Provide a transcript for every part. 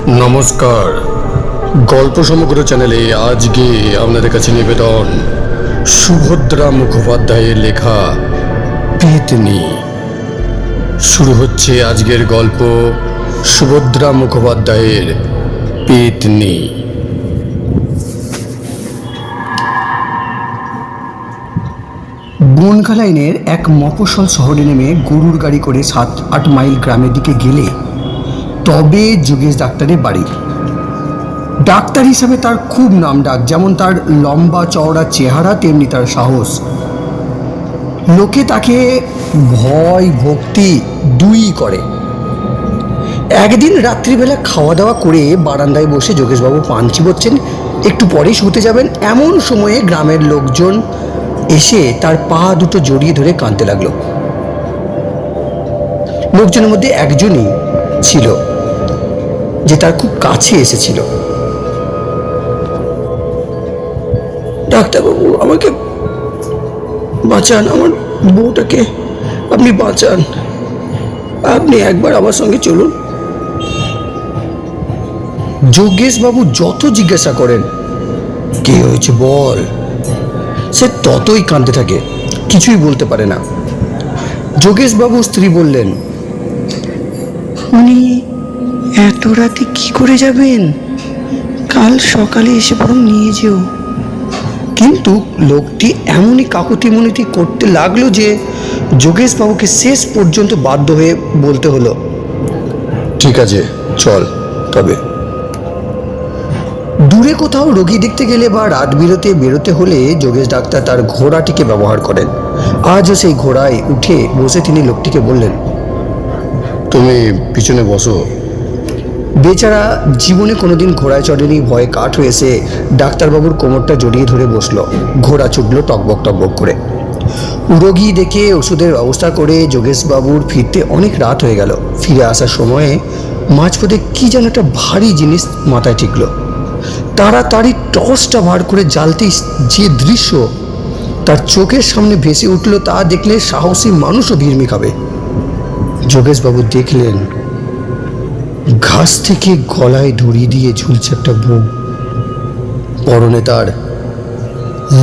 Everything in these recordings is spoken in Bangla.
নমস্কার, গল্প সমগ্র চ্যানেলে আজকে আপনাদের কাছে নিবেদন সুভদ্রা মুখোপাধ্যায়ের লেখা পেতনি। শুরু হচ্ছে আজকের গল্প সুভদ্রা মুখোপাধ্যায়ের পেতনি। বনগা লাইনের এক মফস্বল শহরে নেমে গরুর গাড়ি করে 7-8 মাইল গ্রামের দিকে গেলে তবে যোগেশ ডাক্তারের বাড়ি। ডাক্তার হিসাবে তার খুব নামডাক, যেমন তার লম্বা চওড়া চেহারা তেমনি তার সাহস। লোকে তাকে ভয় ভক্তি দুই করে। একদিন রাত্রিবেলা খাওয়া দাওয়া করে বারান্দায় বসে যোগেশবাবু পান চিবোচ্ছেন, একটু পরেই শুতে যাবেন। এমন সময়ে গ্রামের লোকজন এসে তার পা দুটো জড়িয়ে ধরে কাঁদতে লাগলো। লোকজনের মধ্যে একজনই ছিল যে তার খুব কাছে এসেছিল। ডাক্তারবাবু, আমাকে বাঁচান, আমার বউটাকে আপনি বাঁচান, আপনি একবার আমার সঙ্গে চলুন। যোগেশবাবু যত জিজ্ঞাসা করেন কি হয়েছে বল, সে ততই কাঁদতে থাকে, কিছুই বলতে পারে না। যোগেশবাবু স্ত্রী বললেন, উনি এত রাতে কি করে যাবেন? কাল সকালে এসে বরং নিয়ে যেও। কিন্তু লোকটি এমনই কাকুতি মিনতি করতে লাগলো যে যোগেশবাবুকে শেষ পর্যন্ত বাধ্য হয়ে বলতে হলো, ঠিক আছে, চল তবে। দূরে কোথাও রোগী দেখতে গেলে বা রাত বিরতে বেরোতে হলে যোগেশ ডাক্তার তার ঘোড়াটিকে ব্যবহার করেন। আজও সেই ঘোড়ায় উঠে বসে তিনি লোকটিকে বললেন, তুমি পিছনে বসো। বেচারা জীবনে কোনোদিন ঘোড়ায় চড়েনি, ভয়ে কাঠ হয়ে এসে ডাক্তারবাবুর কোমরটা জড়িয়ে ধরে বসলো। ঘোড়া ছুটল টকবক টকবক করে। রোগী দেখে ওষুধের ব্যবস্থা করে যোগেশবাবুর ফিরতে অনেক রাত হয়ে গেল। ফিরে আসার সময়ে মাঝপথে কি যেন একটা ভারী জিনিস মাথায় ঠেকলো। তাড়াতাড়ি টর্চটা বার করে জ্বালতেই যে দৃশ্য তার চোখের সামনে ভেসে উঠল তা দেখলে সাহসী মানুষও ভিড়মি খাবে। যোগেশবাবু দেখলেন ঘাস থেকে গলায় দড়ি দিয়ে ঝুলছে একটা বউ। পরনে তার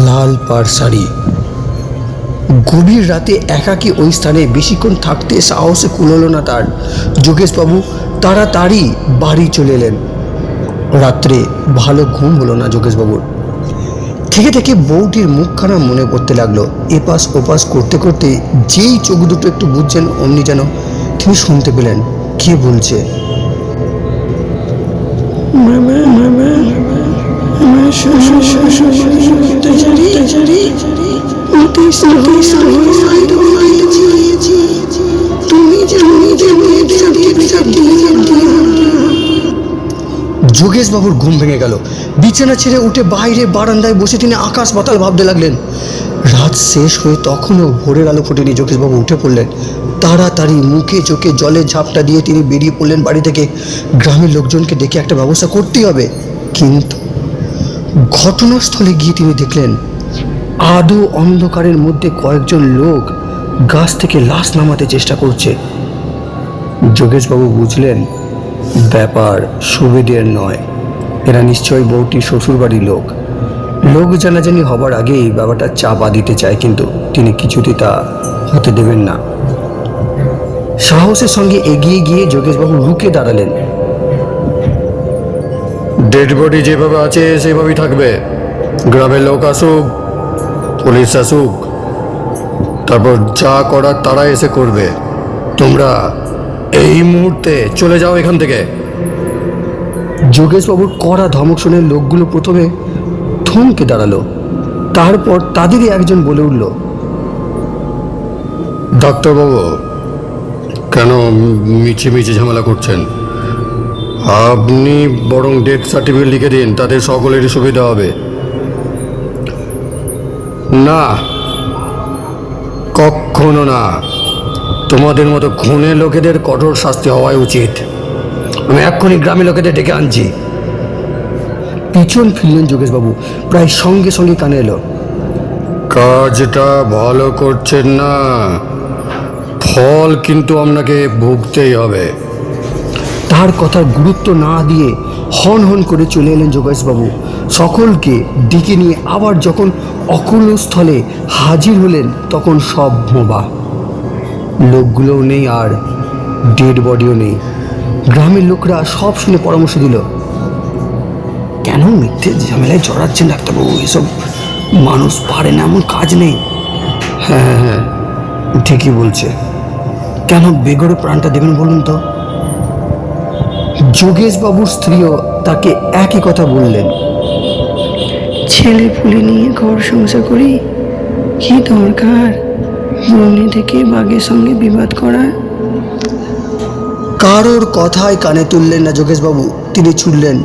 লাল পাড় শাড়ি। গভীর রাতে একাকী ওই স্থানে বেশিক্ষণ থাকতে সাহসে কুলোল না তার। যোগেশবাবু তাড়াতাড়ি বাড়ি চলে এলেন। রাত্রে ভালো ঘুম হলো না যোগেশবাবুর। থেকে থেকে বউটির মুখখানা মনে পড়তে লাগলো। এপাশ ওপাশ করতে করতে যেই চোখ দুটো একটু বুঝছেন অমনি যেন তিনি শুনতে পেলেন কে বলছে, মামা মামা আমার যোগেশবাবুর ঘুম ভেঙে গেল। বিছানা ছেড়ে উঠে বাইরে বারান্দায় বসে তিনি আকাশ পাতাল ভাবতে লাগলেন। রাত শেষ হয়ে তখনও ভোরের আলো ফোটেনি। যোগেশবাবু উঠে পড়লেন। তাড়াতাড়ি মুখে চোখে জলের ঝাপটা দিয়ে তিনি বেরিয়ে পড়লেন বাড়ি থেকে। গ্রামের লোকজনকে ডেকে একটা ব্যবস্থা করতেই হবে। কিন্তু ঘটনাস্থলে গিয়ে তিনি দেখলেন আদৌ অন্ধকারের মধ্যে কয়েকজন লোক গাছ থেকে লাশ নামাতে চেষ্টা করছে। যোগেশবাবু বুঝলেন ব্যাপার সুবিধের নয়, এরা নিশ্চয়ই বউটির শ্বশুরবাড়ির লোক। লোক জানাজানি হবার আগেই ব্যাপারটা চাপা দিতে চায়, কিন্তু তিনি কিছুতেই তা হতে দেবেন না। সাহসের সঙ্গে এগিয়ে গিয়ে যোগেশবাবু রুখে দাঁড়ালেন। ডেড বডি যেভাবে আছে সেভাবেই থাকবে। গ্রামের লোক আসুক, পুলিশ আসুক, তারপর যা করার তারা এসে করবে। তোমরা এই মুহূর্তে চলে যাও এখান থেকে। যোগেশবাবুর কড়া ধমক শুনে লোকগুলো প্রথমে থমকে দাঁড়ালো। তারপর তাদেরই একজন বলে উঠল, ডাক্তারবাবু, কেন মিছিমিছি ঝামেলা করছেন? আপনি বরং ডেথ সার্টিফিকেট লিখে দিন, তাদের সকলেরই সুবিধা হবে। না, কখনো না। তোমাদের মতো খুনের লোকেদের কঠোর শাস্তি হওয়াই উচিত। আমি এক্ষুনি গ্রামের লোকেদের ডেকে আনছি। পিছন ফিরলেন যোগেশবাবু, প্রায় সঙ্গে সঙ্গে কানে এলো, কাজটা ভালো করছেন না, ফল কিন্তু আপনাকে ভুগতেই হবে। তার কথার গুরুত্ব না দিয়ে হন হন করে চলে এলেন যোগেশবাবু। সকলকে ডেকে নিয়ে আবার যখন অকুলস্থলে হাজির হলেন তখন সব মোবা। লোকগুলোও নেই, আর ডেড বডিও নেই। গ্রামের লোকরা সব শুনে পরামর্শ দিল, কেন মিথ্যে ঝামেলায় জড়াচ্ছেন ডাক্তারবাবু? এসব মানুষ পারে না, এমন কাজ নেই। হ্যাঁ হ্যাঁ হ্যাঁ, ঠিকই বলছে। কেন বেগরে প্রাণটা দেবেন বলুন তো? যোগেশবাবুর স্ত্রীও তাকে একই কথা বললেন। ছেলে পুলে নিয়ে ঘর সংসার করি, কি দরকার বনে থেকে বাঘের সঙ্গে বিবাদ করা? কারোর কথায় কানে তুললেন না যোগেশবাবু। তিনি ছুটলেন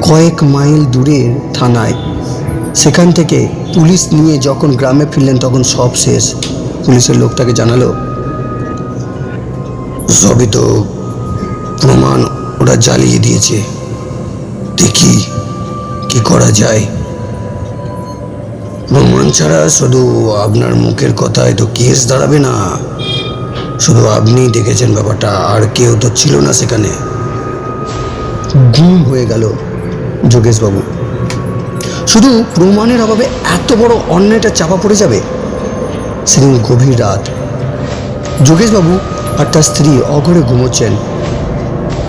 কয়েক মাইল দূরের থানায়। সেখান থেকে পুলিশ নিয়ে যখন গ্রামে ফিরলেন তখন সব শেষ। পুলিশের লোক তাকে জানালো, সবই তো প্রমাণ ওরা জ্বালিয়ে দিয়েছে, দেখি কি করা যায়। প্রমাণ ছাড়া শুধু আপনার মুখের কথায় তো কেস দাঁড়াবে না। শুধু আপনি দেখেছেন ব্যাপারটা, আর কেউ তো ছিল না সেখানে। গুম হয়ে গেল যোগেশবাবু। শুধু প্রমাণের অভাবে এত বড় অন্যায়টা চাপা পড়ে যাবে? সেদিন গভীর রাত। যোগেশবাবু আর তার স্ত্রী অঘরে ঘুমোচ্ছেন।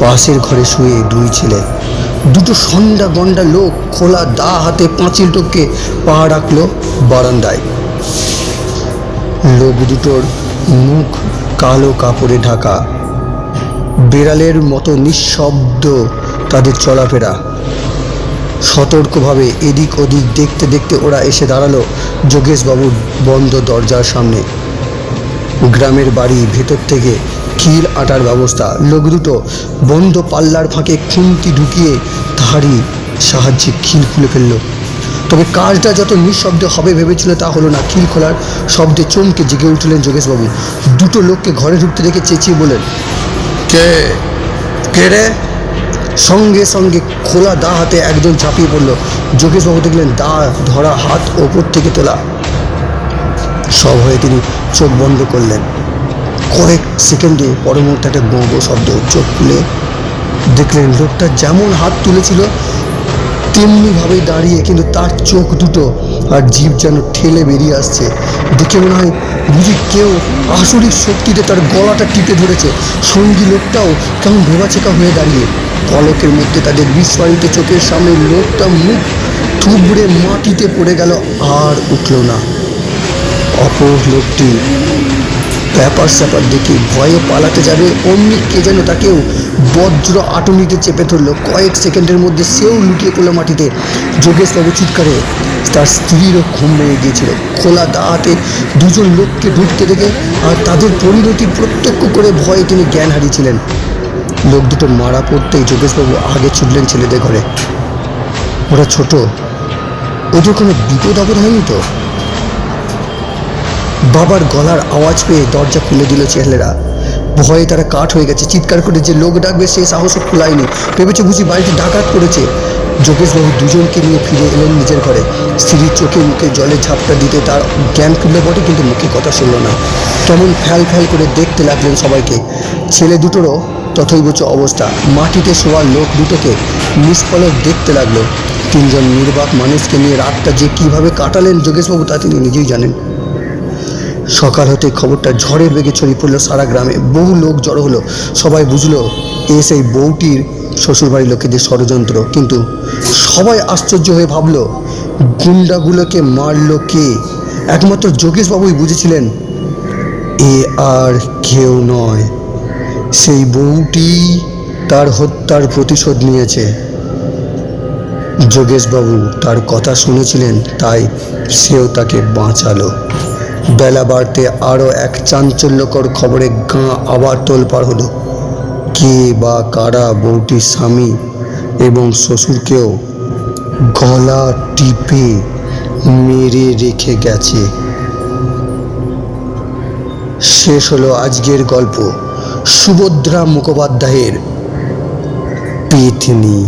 পাশের ঘরে শুয়ে দুই ছেলে। দুটো সন্ধ্যা গন্ডা লোক খোলা দা হাতে পাঁচিল টপকে পা রাখলো বারান্দায়। লোক দুটোর মুখ কালো কাপড়ে ঢাকা। বেড়ালের মতো নিঃশব্দ তাদের চলাফেরা। সতর্কভাবে এদিক ওদিক দেখতে দেখতে ওরা এসে দাঁড়ালো যোগেশবাবুর বন্ধ দরজার সামনে। গ্রামের বাড়ি ভেতর থেকে খিল আটার ব্যবস্থা। লোক দুটো বন্ধ পাল্লার ফাঁকে খুন্তি ঢুকিয়ে তাহারই সাহায্যে খিল খুলে ফেলল। তবে কাজটা যত নিঃশব্দে হবে ভেবেছিল তা হলো না। খিল খোলার শব্দে চমকে জেগে উঠলেন যোগেশবাবু। দুটো লোককে ঘরে ঢুকতে দেখে চেঁচিয়ে বলেন, কে কে রে? সঙ্গে সঙ্গে খোলা দা হাতে একজন ঝাঁপিয়ে পড়ল। যোগেশবাবু দেখলেন দা ধরা হাত ওপর থেকে তোলা। সব হয়ে তিনি চোখ বন্ধ করলেন। কয়েক সেকেন্ডে পরের মুহূর্তে একটা গো গো শব্দ। চোখ খুলে দেখলেন লোকটা যেমন হাত তুলেছিল তেমনিভাবেই দাঁড়িয়ে, কিন্তু তার চোখ দুটো আর জিভ যেন ঠেলে বেরিয়ে আসছে। দেখে মনে হয় বুঝি কেউ আসরিক শক্তিতে তার গলাটা টিপে ধরেছে। সঙ্গী লোকটাও কেমন ভেবাচেকা হয়ে দাঁড়িয়ে। পলকের মধ্যে তাদের বিস্ফারিত চোখের সামনে লোকটা মুখ থুবড়ে মাটিতে পড়ে গেল, আর উঠল না। অপর লোকটি ব্যাপার স্যাপার দেখে ভয়ে পালাতে যাবে অমনি কে যেন তাকেও বজ্র আটুনিতে চেপে ধরলো। কয়েক সেকেন্ডের মধ্যে সেও লুটিয়ে পড়লো মাটিতে। যোগেশবাবু চিৎকারে তার স্ত্রীরও ঘুম ভেঙে গিয়েছিল। খোলা দা হাতে দুজন লোককে ঢুকতে দেখে আর তাদের পরিণতি প্রত্যক্ষ করে ভয়ে তিনি জ্ঞান হারিয়েছিলেন। লোক দুটো মারা পড়তেই যোগেশবাবু আগে ছুটলেন ছেলেদের ঘরে। ওরা ছোট, ওদের কোনো বিপদ আপদ হয়নি তো? বাবার গলার আওয়াজ পেয়ে দরজা খুলে দিল ছেলেরা। ভয়ে তারা কাঠ হয়ে গেছে। চিৎকার করে যে লোক ডাকবে সে সাহসও খোলায়নি। ভেবেছে বুঝি বাড়িতে ডাকাত করেছে। যোগেশবাবু দুজনকে নিয়ে ফিরে এলেন নিজের ঘরে। স্ত্রীর চোখে মুখে জলে ঝাপটা দিতে তার জ্ঞান ফিরল বটে, কিন্তু মুখে কথা শুনল না। কেমন ফ্যাল ফ্যাল করে দেখতে লাগলেন সবাইকে। ছেলে দুটোরও তথৈবচ অবস্থা। মাটিতে শোয়া লোক দুটোকে নিষ্পলক দেখতে লাগলো। তিনজন নির্বাক মানুষকে নিয়ে রাতটা যে কিভাবে কাটালেন যোগেশবাবু তা তিনি নিজেই জানেন। সকাল হতে খবরটা ঝড়ের বেগে ছড়িয়ে পড়লো সারা গ্রামে। বহু লোক জড়ো হলো। সবাই বুঝলো এ সেই বউটির শ্বশুরবাড়ির লোকেদের ষড়যন্ত্র। কিন্তু সবাই আশ্চর্য হয়ে ভাবলো গুন্ডাগুলোকে মারলো কে? একমাত্র যোগেশবাবুই বুঝেছিলেন এ আর কেউ নয়, সেই বউটি তার হত্যার প্রতিশোধ নিয়েছে। যোগেশবাবু তার কথা শুনেছিলেন, তাই সেও তাকে বাঁচালো। বেলা বাড়তে আরও এক চাঞ্চল্যকর খবরে গাঁ আবার তোলপাড় হলো। কে বা কারা বউটির স্বামী এবং শ্বশুরকেও গলা টিপে মেরে রেখে গেছে। শেষ হলো আজকের গল্প সুভদ্রা মুখোপাধ্যায়ের পেতনি।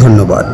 ধন্যবাদ।